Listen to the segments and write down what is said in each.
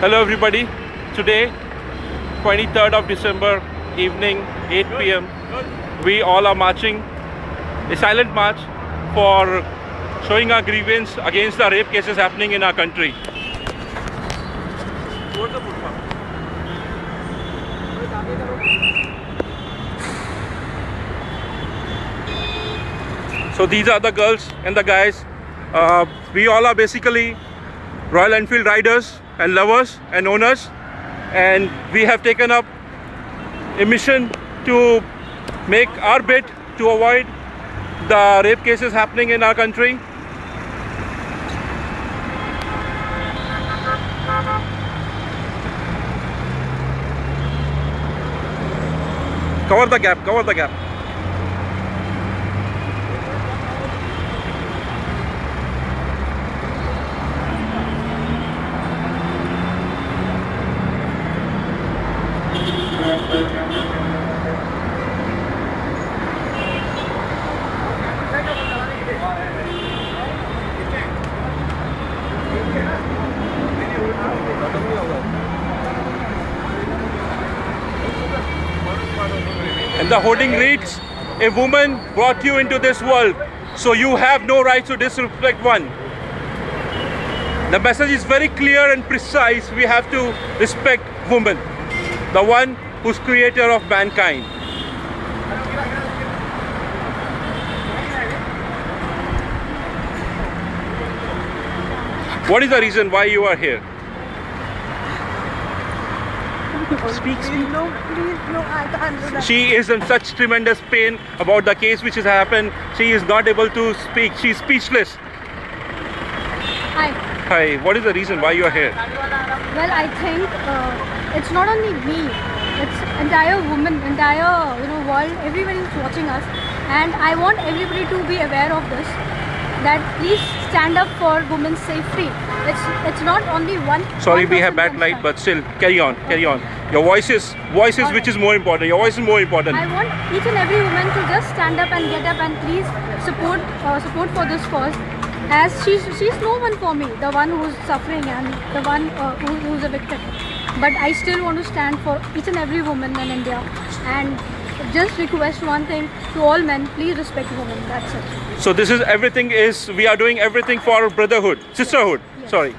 Hello everybody, today 23rd of December evening 8 p.m. we all are marching a silent march for showing our grievance against the rape cases happening in our country. So these are the girls and the guys. We all are basically Royal Enfield riders and lovers and owners, and we have taken up a mission to make our bit to avoid the rape cases happening in our country. Cover the gap, cover the gap. And the hoarding reads, "A woman brought you into this world, so you have no right to disrespect one." The message is very clear and precise. We have to respect woman, the one who's creator of mankind. What is the reason why you are here? Speak. No, please, no, I can't do that. She is in such tremendous pain about the case which has happened. She is not able to speak. She is speechless. Hi. Hi, what is the reason why you are here? Well, I think it's not only me. It's entire women, entire world. Everyone is watching us, and I want everybody to be aware of this. That please stand up for women's safety. It's not only one. Sorry, one we have person bad light, can but still, carry on, carry on. Your voice is which is more important. Your voice is more important. I want each and every woman to just stand up and get up and please support for this cause. As she's no one for me, the one who's suffering and the one who's a victim. But I still want to stand for each and every woman in India, and just request one thing to all men: please respect women. That's it. So this is everything. We are doing everything for brotherhood, sisterhood. Yes. Sorry.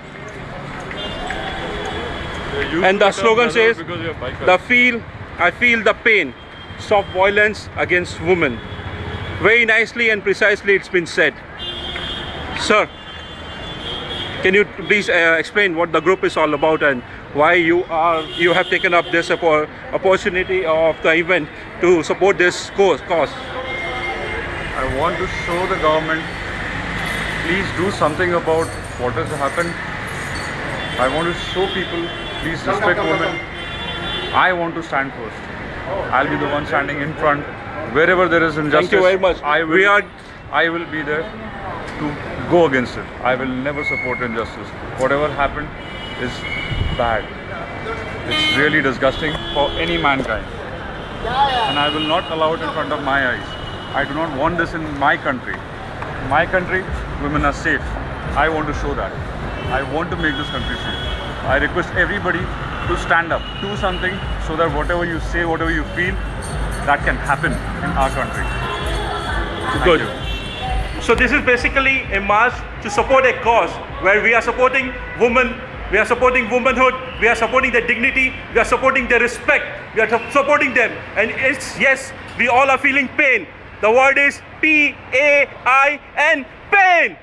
And the slogan says, I feel the pain. Stop violence against women. Very nicely and precisely it's been said. Sir, can you please explain what the group is all about and why you have taken up this opportunity of the event to support this cause? I want to show the government, please do something about what has happened. I want to show people, please respect women. I want to stand first. I'll be the one standing in front. Wherever there is injustice, Thank you very much. I will be there to go against it. I will never support injustice. Whatever happened is bad. It's really disgusting for any mankind. And I will not allow it in front of my eyes. I do not want this in my country. In my country, women are safe. I want to show that. I want to make this country safe. I request everybody to stand up, do something so that whatever you say, whatever you feel, that can happen in our country. Thank Good. you. So this is basically a march to support a cause where we are supporting women, we are supporting womanhood, we are supporting their dignity, we are supporting their respect, we are supporting them. And yes, we all are feeling pain. The word is P-A-I-N, pain.